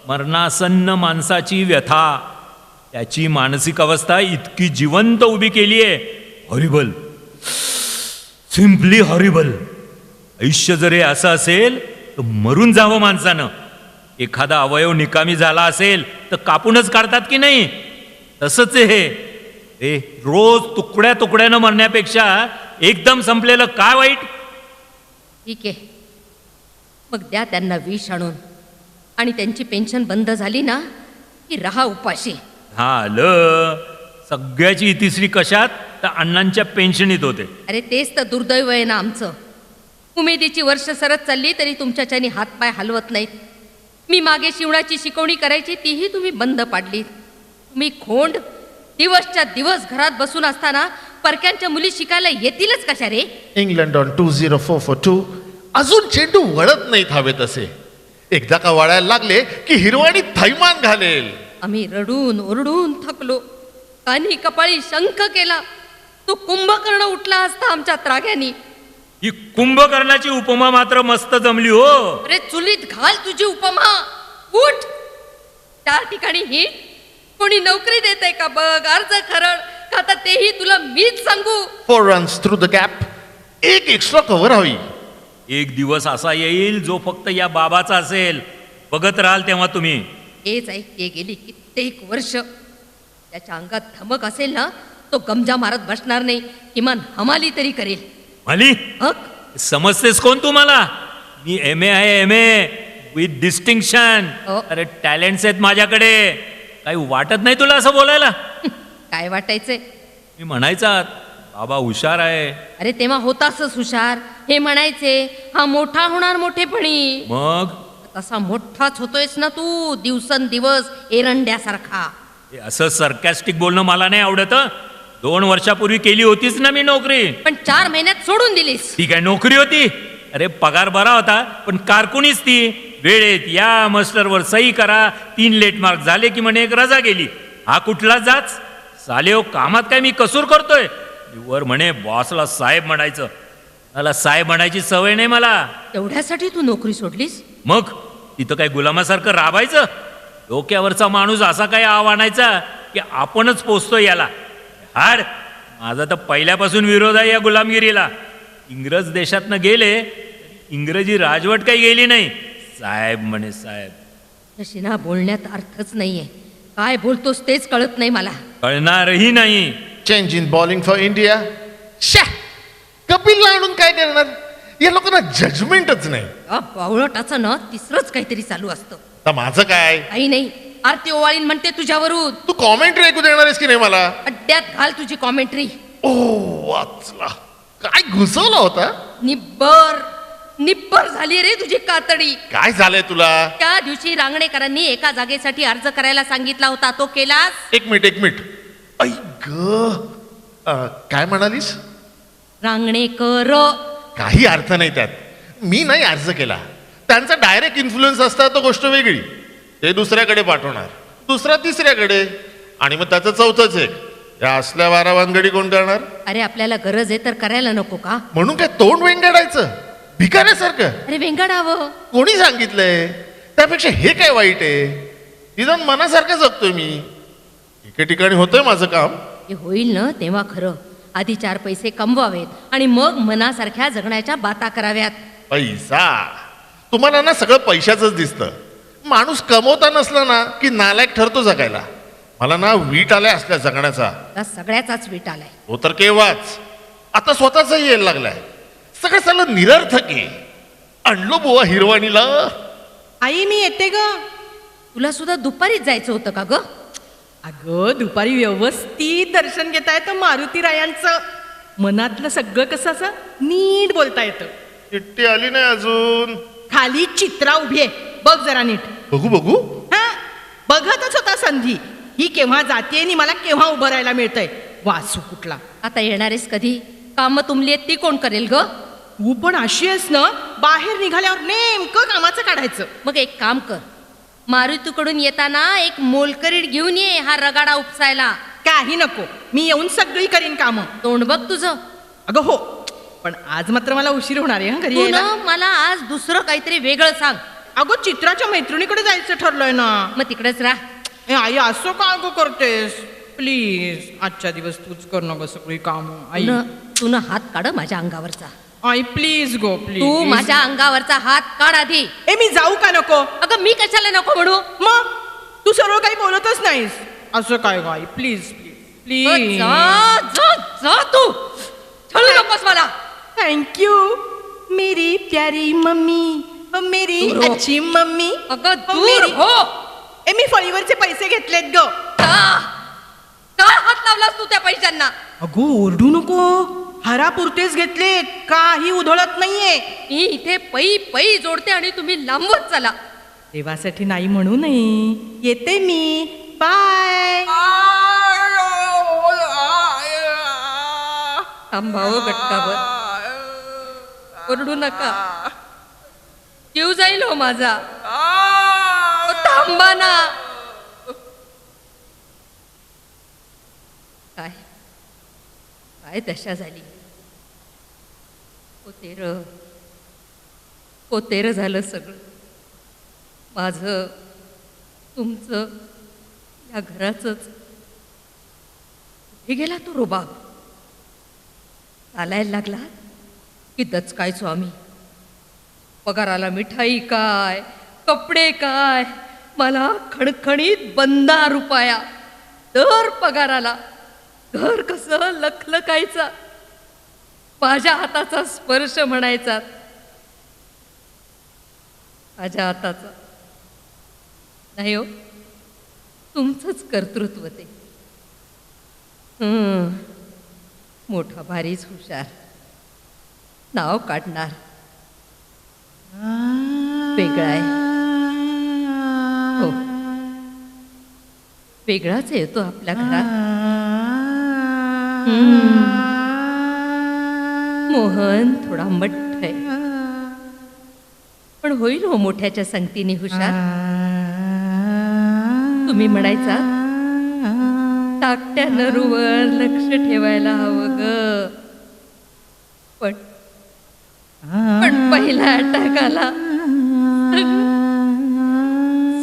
मरणासन्न माणसाची व्यथा. त्याची मानसिक अवस्था इतकी जिवंत उभी केली आहे. Horrible, simply horrible. आयुष्य जर हे असं असेल तर मरून जावं माणसानं. एखादा अवयव निकामी झाला असेल तर कापूनच काढतात की नाही, तसंच आहे हे. रोज तुकड्या तुकड्यानं मरण्यापेक्षा एकदम संपलेलं काय वाईट? ठीक आहे, मग द्या त्यांना विष आणून, आणि त्यांची पेन्शन बंद झाली ना की राहा उपाशी. झालं. सगळ्याची तिसरी कशात? तर अण्णांच्या पेन्शनीत होते. अरे तेच तर दुर्दैव आहे ना आमचं. उमेदीची वर्ष सरत चालली तरी तुमच्याच्यानी हातपाय हलवत नाहीत. मी मागे शिवणाची शिकवणी करायची, तीही तुम्ही बंद पाडली. तुम्ही खोंड दिवसच्या दिवस घरात बसून असताना परक्यांच्या मुली शिकायला येतीलच कशा रे? England on 20442. अजून चेंडू वळत नाहीत हवे तसे. एकदा का वळायला लागले की हिरवाणी थैमान घालेल. आम्ही रडून ओरडून थकलो. कानी कपाळी शंख केला. तो कुंभकर्ण उठला असता आमच्या त्राग्यानी. ही कुंभकर्णाची उपमा मात्र मस्त जमली हो. अरे चुलीत घाल तुझी उपमा. उठ. 4 ठिकाणी ही कोणी नोकरी देते का बघ. अर्ज खरड खाता तेही तुला मीच सांगू. 4 runs through the gap. एक एक्स्ट्रा कव्हर हवी. एक दिवस असा येईल जो फक्त या बाबाचा असेल. बघत राहाल तेव्हा तुम्ही. हेच ऐकते गेली कित्येक वर्ष. त्याच्या अंगात धमक असेल ना, तो गमजा मारत बसणार नाही, किमान हमाली तरी करेल. माली, हक. समजतेस कोण तुम्हाला? मी MA आहे, MA विथ डिस्टिंक्शन. हो. अरे टॅलेंट्स आहेत माझ्याकडे. काही वाटत नाही तुला असं बोलायला? काय वाटायचंय? मी म्हणायचा बाबा हुशार आहे. अरे तेव्हा होतासच हुशार. हे म्हणायचे हा मोठा होणार मोठेपणी. मग तसा मोठाच होतोयस ना तू दिवसेंदिवस एरंड्यासारखा. हे असं सरकॅस्टिक बोलणं मला नाही आवडत. 2 वर्षापूर्वी केली होतीच ना मी नोकरी. पण 4 महिन्यात सोडून दिलीस. ती काय नोकरी होती? अरे पगार बरा होता, पण कारकुनीच ती. वेळेत या, मास्टरवर सही करा, 3 लेट मार्क झाले की म्हणे एक रजा गेली. हा कुठला जाच साले हो. कामात काय मी कसूर करतोय? वर म्हणे बॉसला साहेब म्हणायचं. मला साहेब म्हणायची सवय नाही मला. एवढ्यासाठी तू नोकरी सोडलीस? मग तिथं काय गुलामासारखं राबायचं? डोक्यावरचा माणूस असा काय आव्हानायचा की आपणच पोचतोय याला. हाड, माझा तर पहिल्यापासून विरोध आहे या गुलामगिरीला. इंग्रज देशातनं गेले, इंग्रजी राजवट काही गेली नाही. साहेब म्हणे साहेब. तशी ना बोलण्यात अर्थच नाहीये. काय बोलतोस तेच कळत नाही मला. कळणारही नाही. Change in bowling for India. शा, कपिलला आणून काय करणार? या लोकांना जजमेंटच नाही. बावळटाचं ना तिसरंच काहीतरी चालू असतं. तर माझं काय? काही नाही. आरती ओवाळीन म्हणते तुझ्यावरून. तू कॉमेंट्री ऐकू देणार आहेस की नाही मला? अड्ड्यात घाल तुझी कॉमेंट्री. ओ वाचला. काय घुसवला होता? निब्बर झाली रे तुझी कातडी. काय झालंय तुला? त्या दिवशी रांगणेकरांनी एका जागेसाठी अर्ज करायला सांगितला होता, तो केलास? एक मिनिट. ऐ ग, काय म्हणालीस? रांगणेकर. काही अर्थ नाही त्यात. मी नाही अर्ज केला. त्यांचा डायरेक्ट इन्फ्लुएन्स असता तो गोष्ट वेगळी. ते दुसऱ्याकडे पाठवणार, दुसरा तिसऱ्याकडे, आणि मग त्याचं चौथंच एक. या असल्या वारावानगडी कोण करणार? अरे आपल्याला गरज आहे तर करायला नको का? म्हणून काय तोंड वेंगाडायचं भिकाऱ्यासारखं? अरे वेंगाडावं. कोणी सांगितलंय? त्यापेक्षा हे काय वाईट आहे? निदान मनासारखं जगतोय मी. एके ठिकाणी होतंय माझं काम. हे होईल ना तेव्हा खरं. आधी 4 पैसे कमवावेत आणि मग मनासारख्या जगण्याच्या बाता कराव्यात. पैसा, तुम्हाला ना सगळं पैशाचंच दिसतं. माणूस कमवता नसला ना की नालायक ठरतो जगायला. मला ना वीट आलाय असल्या जगण्याचा. त्या सगळ्याचाच वीट आलाय. हो तर केव्हाच. आता स्वतःचाही यायला लागलाय. सगळं निरर्थक आहे. आणलो बुवा हिरवाणीला. आई मी येते ग. तुला सुद्धा दुपारीच जायचं होतं का ग? अगं दुपारी व्यवस्थित दर्शन घेता येतं मारुतीरायांचं. मनातलं सगळं कसं असं नीट बोलता येतं. चिठ्ठी आली नाही अजून. खाली चित्रा उभी आहे, बघ जरा नीट. बघू बघू. हा बघतच होता संधी, ही केव्हा जाते आणि मला केव्हा उभं राहायला मिळतंय. वासू कुठला. आता येणारेस कधी? कामं तुमली आहेत ती कोण करेल ग? तू पण अशी आहेस ना, बाहेर निघाल्यावर नेमकं कामाचं काढायचं. मग एक काम कर, मारुतीकडून येताना एक मोलकरीड घेऊन ये हा रगाडा उपसायला. काही नको, मी येऊन सगळी करीन कामं. तोंड बघ तुझं. अगं हो, पण आज मात्र मला उशीर होणार आहे हं घरी तू यायला. ना मला आज दुसरं काहीतरी वेगळं सांग. अगं चित्राच्या मैत्रिणीकडे जायचं ठरलंय ना. मग तिकडेच राह. ए आई असं का अगं करतेस? प्लीज आजच्या दिवस तूच कर ना गं सगळी कामं. आई तू ना हात काढ माझ्या अंगावरचा. आई प्लीज गो प्लीज. तू माझ्या अंगावरचा हात काढ आधी. ए मी जाऊ का नको? अगं मी कशाला नको म्हणू? मग तू सर्व काही बोलतच नाहीस. असं काय गाई, प्लीज प्लीज प्लीज. जा जा जा तू. छळू नकोस मला. थँक्यू मेरी प्यारी मम्मी, ओ मेरी दूर हो. अच्छी मम्मी. अगं ओ दूर मेरी- हो. ए मी फळीवरचे पैसे घेतलेत ग. का हात लावलास तू त्या पैशांना? अगो ओरडू नको, हरापुरतेच घेतलेत, काही उधळत नाहीये. मी इथे पै पै जोडते आणि तुम्ही लांबवत चला. देवासाठी नाही म्हणू नये. येते मी. बाय. थांबावं गट्टावर. ओरडू नका, जीव जाईल हो माझा. थांबा ना. काय काय दशा झाली. पोतेर झालं सगळं माझं, तुमचं, या घराचंच. हे गेला तो रुबाब. चालायला लागला की दचकाय स्वामी. पगाराला मिठाई काय, कपडे काय, मला खणखणीत बंदा रुपया दर पगाराला. घर कसं लखलखायचा, माझ्या हाताचा स्पर्श म्हणायचा. माझ्या हाताचा नाही हो, तुमचंच कर्तृत्व ते. मोठा भारीच हुशार, नाव काढणार, वेगळा आहे हो. वेगळाच येतो आपल्या घरात. मोहन थोडा मठ्ठ आहे, पण होईल हो मोठ्याच्या संगतीने हुशार. तुम्ही म्हणायचा धाकट्या नरूवर लक्ष ठेवायला हवं ग, पण पहिला अटॅक आला,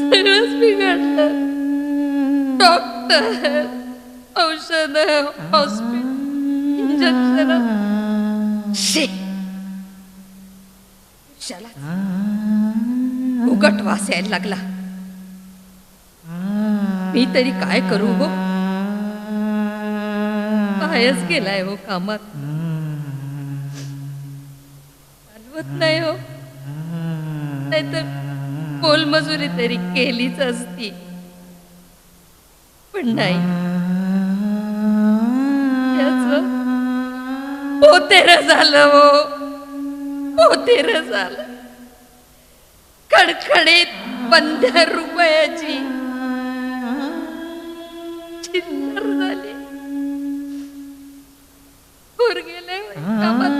सगळंच बिघडलं. डॉक्टर, औषध, हॉस्पिटल, इंजेक्शन. उगट वास यायला लागला. मी तरी काय करू हो, पायच गेलाय हो कामात. चालवत नाही हो, नाहीतर मोलमजुरी तरी केलीच असती, पण नाही. याच पोतेर झालं हो, पोतेर झालं. खडखडीत 15 रुपयाची चिल्लर झाली. दूर गेले कामात,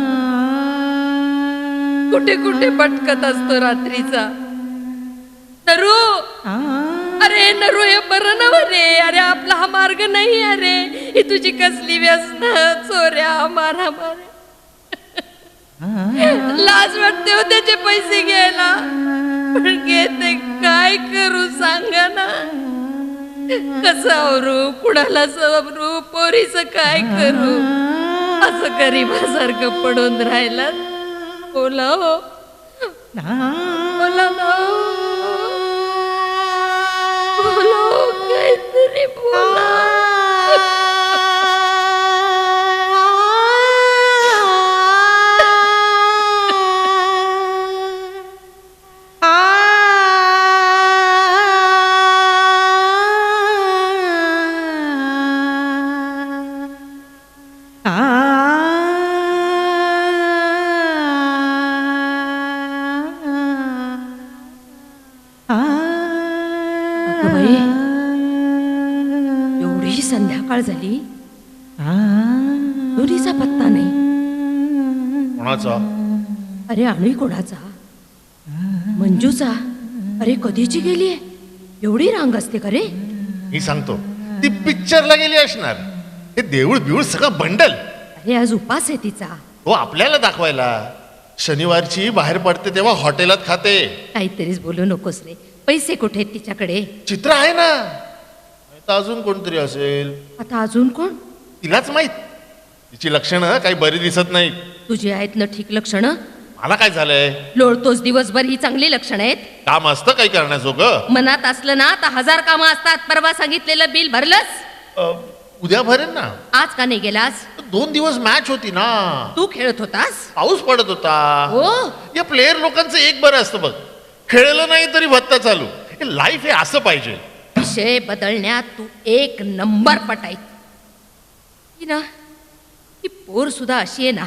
कुठे कुठे भटकत असतो रात्रीचा. नरू, अरे नरू, हे बरं नव रे. अरे आपला हा मार्ग नाही. अरे ही तुझी कसली व्यस्त, चोऱ्या मारामाऱ्या. लाज वाटते हो त्याचे पैसे घ्यायला, पण घेते काय करू सांगा ना. कसं आवरू, कुणाला सवरू, पोरीचं काय करू. असं गरीबासारखं पडून राहिला. बोला हो, बोला ना, बोला हो, काहीतरी बोला. अरे एवढी संध्याकाळ झाली दोन्हीचा पत्ता नाही. कोणाचा? अरे आणू कोणाचा? मंजूचा. अरे कधीची गेलीये? एवढी रांग असते का रे? मी सांगतो, ती पिक्चरला गेली असणार. हे देऊळ बिऊळ सगळं बंडल. अरे आज उपास आहे तिचा. हो, आपल्याला दाखवायला. शनिवारची बाहेर पडते तेव्हा हॉटेलात खाते. काहीतरीच बोलू नकोस रे. पैसे कुठे आहेत तिच्याकडे? चित्र आहे ना. नाहीतर अजून कोणतरी असेल. आता अजून कोण? तिलाच माहित. तिची लक्षणं काही बरी दिसत नाहीत. तुझी आहेत ना ठीक लक्षणं? मला काय झालंय? लोळतोस दिवसभर ही चांगली लक्षणं आहेत. काम असतं काही करण्याजोगं. मनात असलं ना तर 1000 कामं असतात. परवा सांगितलेलं बिल भरलंस? उद्या भरेन ना. आज का नाही गेलास? 2 दिवस मॅच होती ना. तू खेळत होतास? पाऊस पडत होता. हो. या प्लेयर लोकांचं एक बरं असतं बघ, खेळलं नाही तरी भत्ता चालू. हे लाईफ हे असं पाहिजे. विषय बदलण्यात तू एक नंबर पटायत. ही ना ही पोर सुद्धा अशी आहे ना,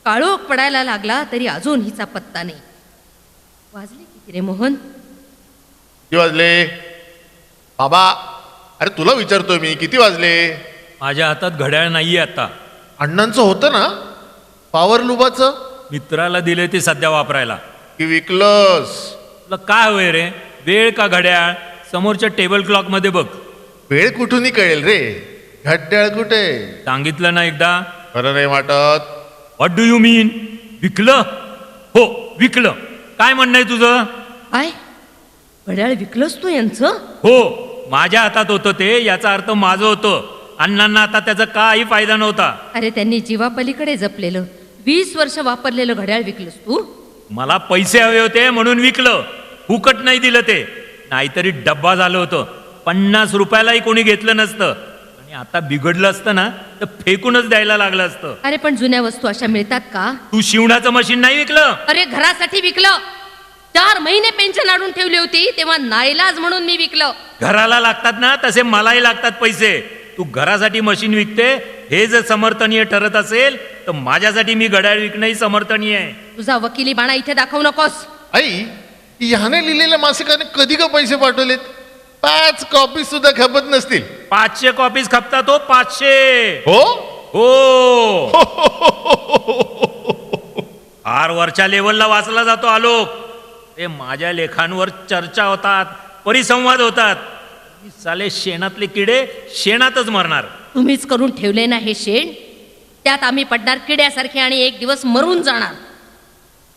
काळोख पडायला लागला तरी अजून हिचा पत्ता नाही. वाजले किती रे मोहन? किती वाजले बाबा? अरे तुला विचारतोय मी, किती वाजले? माझ्या हातात घड्याळ नाहीये आता. अण्णांचं होतं ना पॉवर लुबाचं? मित्राला दिले ते सध्या वापरायला. की विकलंस? तुला काय हवंय रे? वेळ का घड्याळ? समोरच्या टेबल क्लॉक मध्ये बघ. वेळ कुठूनही कळेल रे, घड्याळ कुठे? सांगितलं ना एकदा. खरं नाही वाटत. व्हॉट डू यू मीन? विकलं? हो विकलं. काय म्हणणं आहे तुझं? काय घड्याळ विकलंस तू यांचं? हो, माझ्या हातात होतं ते, याचा अर्थ माझं होतं. अण्णांना आता त्याचा काही फायदा नव्हता. अरे त्यांनी जीवापलीकडे जपलेलं 20 वर्ष वापरलेलं घड्याळ विकलंस तू? मला पैसे हवे होते म्हणून विकलं. फुकट नाही दिलं ते, नाहीतरी डब्बा झालं होतं. 50 रुपयालाही कोणी घेतलं नसतं. आणि आता बिघडलं असतं ना तर फेकूनच द्यायला लागलं असतं. अरे पण जुन्या वस्तू अशा मिळतात का? तू शिवण्याचं मशीन नाही विकलं? अरे घरासाठी विकलं. 4 महिने पेन्शन आणून ठेवली होती तेव्हा नाईलाज म्हणून मी विकलं. घराला लागतात ना तसे मलाही लागतात पैसे. तू घरासाठी मशीन विकते हे जर समर्थनीय ठरत असेल तर माझ्यासाठी मी घड्याळ विकणंही समर्थनीय आहे. तुझा वकिली बाणा इथे दाखवू नकोस. आई, ह्याने लिहिलेल्या मासिकाने कधी का पैसे पाठवलेत? 5 कॉपी सुद्धा खपत नसतील. 500 कॉपीज खपतात हो. 500. हो हो. फार वरच्या लेवलला वाचला जातो आलोक. ते माझ्या लेखांवर चर्चा होतात, परिसंवाद होतात. साले शेणातले किडे शेणातच मरणार. तुम्हीच करून ठेवले ना हे शेण. त्यात आम्ही पडणार किड्यासारखे आणि एक दिवस मरून जाणार.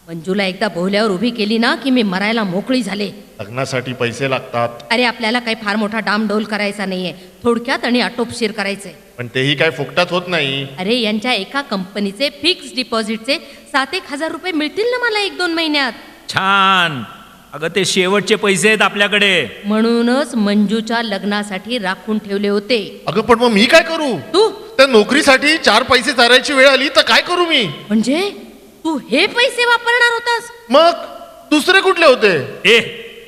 मंजूला एकदा बोहल्यावर उभी केली ना की मी मरायला मोकळी झाले. लग्नासाठी पैसे लागतात. अरे आपल्याला काही फार मोठा डामडोल करायचा नाहीये, थोडक्यात आणि आटोपशीर करायचंय. पण तेही काय फुकटात होत नाही. अरे यांच्या एका कंपनीचे फिक्स डिपॉझिटचे 7-1 हजार रुपये मिळतील ना मला 1-2 महिन्यात. छान. अगं ते शेवटचे पैसे आहेत आपल्याकडे. म्हणूनच मंजूच्या लग्नासाठी राखून ठेवले होते. अगं पण मग मी काय करू? तू त्या नोकरीसाठी 4 पैसे चारायची वेळ आली तर काय करू मी? म्हणजे तू हे पैसे वापरणार होतास? मग दुसरे कुठले होते? ए,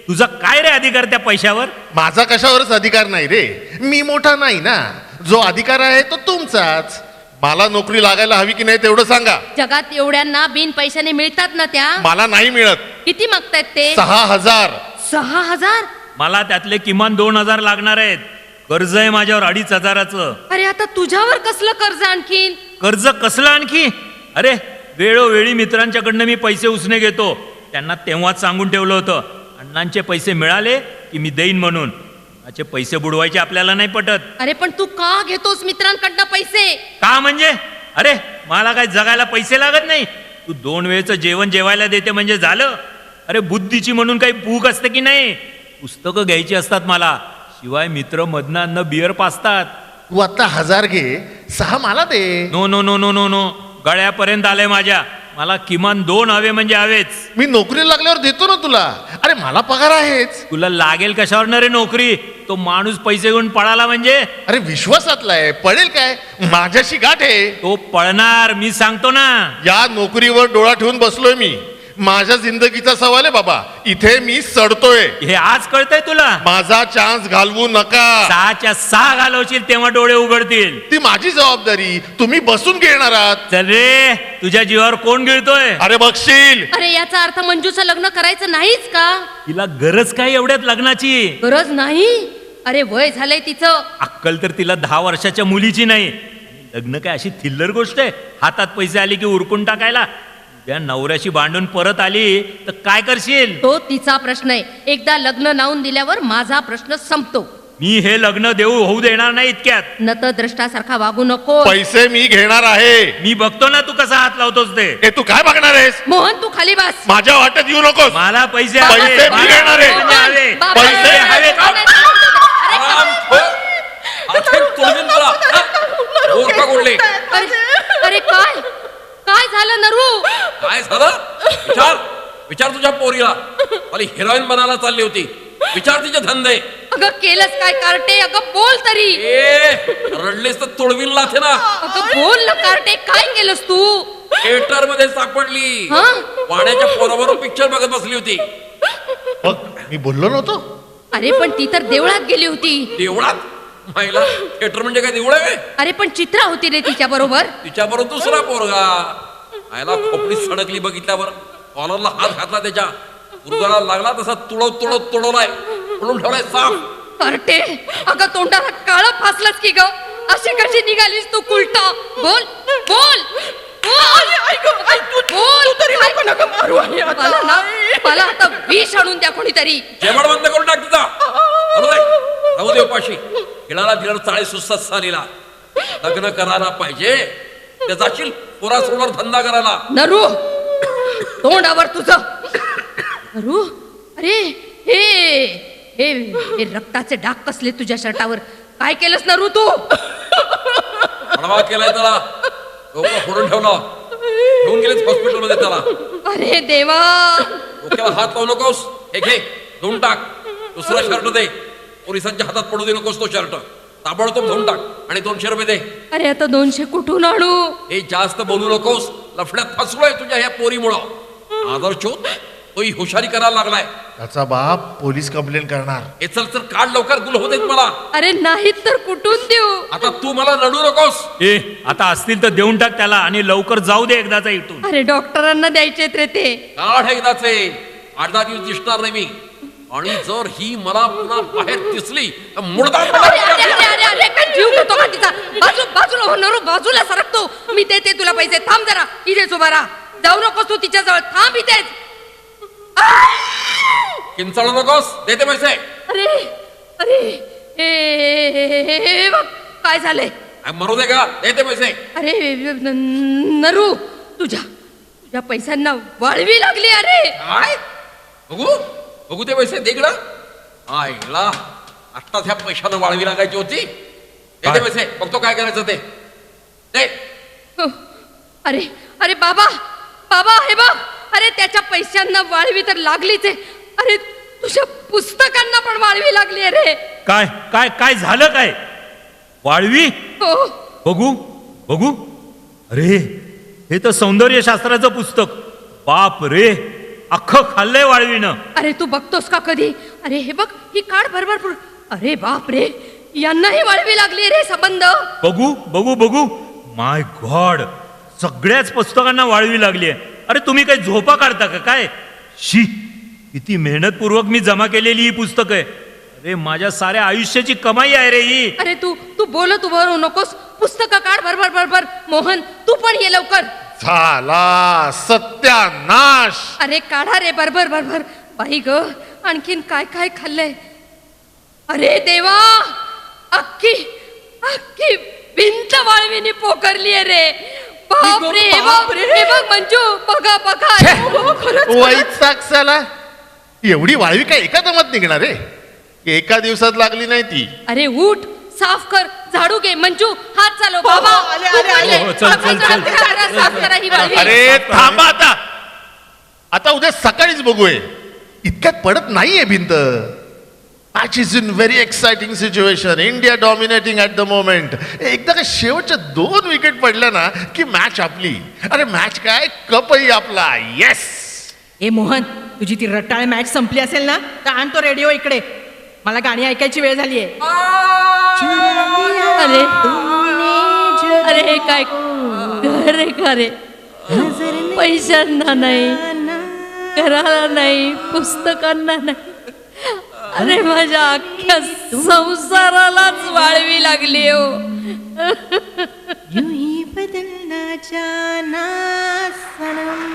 तुझा काय रे अधिकार त्या पैशावर? माझा कशावरच अधिकार नाही रे. मी मोठा नाही ना. जो अधिकार आहे तो तुमचाच. मला नोकरी लागायला हवी की नाही तेवढं सांगा. जगात एवढ्यांना बिन पैशाने मिळतात ना त्या? मला नाही मिळत. किती मागतायत ते? 6,000. 6,000? मला त्यातले किमान 2,000 लागणार आहेत. कर्ज आहे माझ्यावर 2,500. अरे आता तुझ्यावर कसलं कर्ज आणखीन? कर्ज कसलं आणखी? अरे वेळोवेळी मित्रांच्याकडनं मी पैसे उसने घेतो. त्यांना तेव्हाच सांगून ठेवलं होतं अण्णांचे पैसे मिळाले की मी देईन म्हणून. माझे पैसे बुडवायचे आपल्याला नाही पटत. अरे पण तू का घेतोस मित्रांकडनं पैसे? का म्हणजे? अरे मला काय जगायला पैसे लागत नाही? तू 2 वेळचं जेवण जेवायला देते म्हणजे झालं? अरे बुद्धीची म्हणून काही भूक असते की नाही? पुस्तकं घ्यायची असतात मला. शिवाय मित्र मधनं बिअर पाचतात. तू आता 1000 घे, 6 मला दे. No no no no no no. गळ्यापर्यंत आलंय माझ्या. मला किमान 2 हवे म्हणजे हवेच. मी नोकरीला लागल्यावर देतो ना तुला. अरे मला पगार आहेच. तुला लागेल कशावर ना रे नोकरी? तो माणूस पैसे घेऊन पळाला म्हणजे? अरे विश्वासातला आहे, पळेल काय? माझ्याशी गाठ आहे. तो पळणार, मी सांगतो ना. या नोकरीवर डोळा ठेवून बसलोय मी. माझ्या जिंदगीचा सवाल आहे बाबा. इथे मी सडतोय. हे आज कळतंय तुला? माझा चान्स घालवू नका. 6च्या 6 घालवशील तेव्हा डोळे उघडतील. ती माझी जबाबदारी. तुम्ही बसून घेणार आहात. चल रे, तुझ्या जीवावर कोण गिळतोय? अरे बघशील. अरे याचा अर्थ मंजूचं लग्न करायचं नाहीच का? तिला गरज काय एवढ्यात लग्नाची? गरज नाही. अरे वय झालंय तिचं. अक्कल तर तिला 10 वर्षाच्या मुलीची नाही. लग्न काय अशी थिल्लर गोष्ट आहे? हातात पैसे आले की उरकून टाकायला. त्या नवऱ्याशी भांडून परत आली तर काय करशील? तो तिचा प्रश्न आहे. एकदा लग्न लावून दिल्यावर माझा प्रश्न संपतो. मी हे लग्न होऊ देणार नाही इतक्यात. नतद्रष्टासारखा वागू नको. पैसे मी घेणार आहे. मी बघतो ना तू कसा हात लावतोस ते. हे तू काय बघणार आहेस? मोहन तू खाली बस. माझ्या वाटत येऊ नकोस. मला पैसे पैसे मी घेणार आहे. हवे. बाबा, पैसे हवे. आराम ठेव. आता तोडवीन तुला. हा? मूर्ख कोंडले. अरे काय काय झालं नरू? काय झालं? विचार विचार तुझ्या पोरीला. मला हिरोईन बनायला चालली होती. विचार तिचे धंदे. अगं केलंस काय कार्टे? अगं बोल तरी. रडलीस तर तोडवीन लाथे ना. अगं बोल ना कार्टे, काय केलंस तू? थिएटर मध्ये सापडली. हा? वाण्याच्या पोराबरोबर पिक्चर बघत बसली होती. बघ, मी बोललो नव्हतो. अरे पण ती तर देवळात गेली होती. देवळात? महिला थिएटर म्हणजे काय देवळ आहे? अरे पण चित्रा होती रे तिच्या बरोबर. तिच्याबरोबर दुसरा पोरगा. आयला खोपडी सडकली बघितल्यावर. कॉलरला हात घातला त्याच्या. गुरुद्वारा लागला तसा तुडवलाय. म्हणून ठेवलाय साफ. कार्टे अगं तोंडाला काळं फासलंच की ग. अशी कशी निघालीस तू उलटा? बोल बोल बोल. मला ना मला आता विष आणून द्या कोणीतरी. जेवण बंद करून टाक तिचा. राहू दे उपाशी. खेळाला दिलं चाळे सुस्तात सालीला. लग्न करायला पाहिजे ते जाशील पोरासोबत धंदा करायला. नरू तोंडावर तुझं. नरू अरे हे हे हे रक्ताचे डाग कसले तुझ्या शर्टावर? काय केलंस नरू तू? अडवा केलाय त्याला. डोकं फोडून ठेवलं. घेऊन गेलेच हॉस्पिटल मध्ये त्याला. अरे देवा. डोक्याला हात लावू नकोस. हे घे धुवून टाक. दुसरा शर्ट दे. पोलिसांच्या हातात पडू दे नकोस तो शर्ट. ताबडतोब धुवून टाक आणि 200 रुपये दे. अरे आता 200 कुठून आणू? हे जास्त बोलू नकोस. लफड्यात फसलोय तुझ्या ह्या पोरीमुळं. आदरचोत तोही हुशारी करायला लागलाय. त्याचा बाप पोलीस कंप्लेंट करणार. हे चल चल काढ लवकर. गुल होत मला. अरे नाहीत तर कुठून देऊ? आता तू मला रडू नकोस. आता असतील तर देऊन टाक त्याला आणि लवकर जाऊ दे एकदाचा इथून. अरे डॉक्टरांना द्यायचेत रे ते. काढ एकदाचे. 8-10 दिवस दिसणार नाही मी. आणि जर ही मला पुन्हा बाहेर दिसली तर मुडदा अरे अरे अरे अरे अरे काय जीव घेतो का तिचा? बाजूला हो नरू, बाजूला सरकतो. मी देते तुला पैसे. थांब जरा इथेच उभा राहा. जाऊ नकोस तू तिच्या जवळ. थांब इथेच. किंचाळू नकोस. देते पैसे. अरे अरे हे बघ काय झालंय. मरू दे का. देते पैसे. अरे नरू तुझ्या पैशांना वाळवी लागली. अरे काय बघू बघू ते पैसे दे इकडं. आईला आत्ताच ह्या पैशानं वाळवी लागायची होती. देते काय? पैसे. बघतो काय करायचं ते. दे. अरे अरे बाबा बाबा हे बघ. अरे त्याच्या पैशांना वाळवी तर लागलीच आहे. अरे तुझ्या पुस्तकांना पण वाळवी लागली. अरे काय काय काय झालं काय? वाळवी? हो बघू बघू. अरे हे तर सौंदर्यशास्त्राचं पुस्तक. बाप रे, अख्खं खाल्लंय वाळवीनं. अरे तू बघतोस का कधी? अरे हे बघ ही काढ भरभर. अरे बाप रे, यांनाही वाळवी लागली रे संबंध. बघू बघू बघू. माय गॉड, सगळ्याच पुस्तकांना वाळवी लागली आहे. अरे तुम्ही काही झोपा काढता का काय? शी, किती मेहनतपूर्वक मी जमा केलेली ही पुस्तक आहे. अरे माझ्या साऱ्या आयुष्याची कमाई आहे रे ही. अरे तू बोलत उभं राहू नकोस. पुस्तक काढ भरभर. मोहन तू पण ये लवकर. झाला सत्यानाश. अरे काढा रे भरभर. बाई ग आणखीन काय काय खाल्लंय? अरे देवा, अख्खी भिंत वाळवीने पोखरली आहे रे. बापरे हे बघ मंजू. बघा वैताग साला. एवढी वाळवी काय एका दमात निघणार आहे? एका दिवसात लागली नाही ती. अरे उठ, साफ कर, झाडू घे. मंजू हात चालव. बाबा आले, तू पण ये. चल, चल, चल. साफ करा ही वाळवी. अरे थांबा आता उद्या सकाळीच बघूय. इतक्यात पडत नाहीये भिंत. Match is in very exciting situation. India dominating at the moment. एकदा का शेवटच्या 2 विकेट पडल्या ना की मॅच आपली. अरे मॅच काय, कपही आपला. येस. ए मोहन, तुझी ती रटाळ मॅच संपली असेल ना, तर आण तो रेडिओ इकडे. मला गाणी ऐकायची वेळ झालीये. अरे अरे हे काय घर आहे का रे? पैशांना नाही, घराला नाही, पुस्तकांना नाही. अरे माझ्या अख्ख्या संसारालाच वाळवी लागली हो. यूं ही बदलना जाना सनम.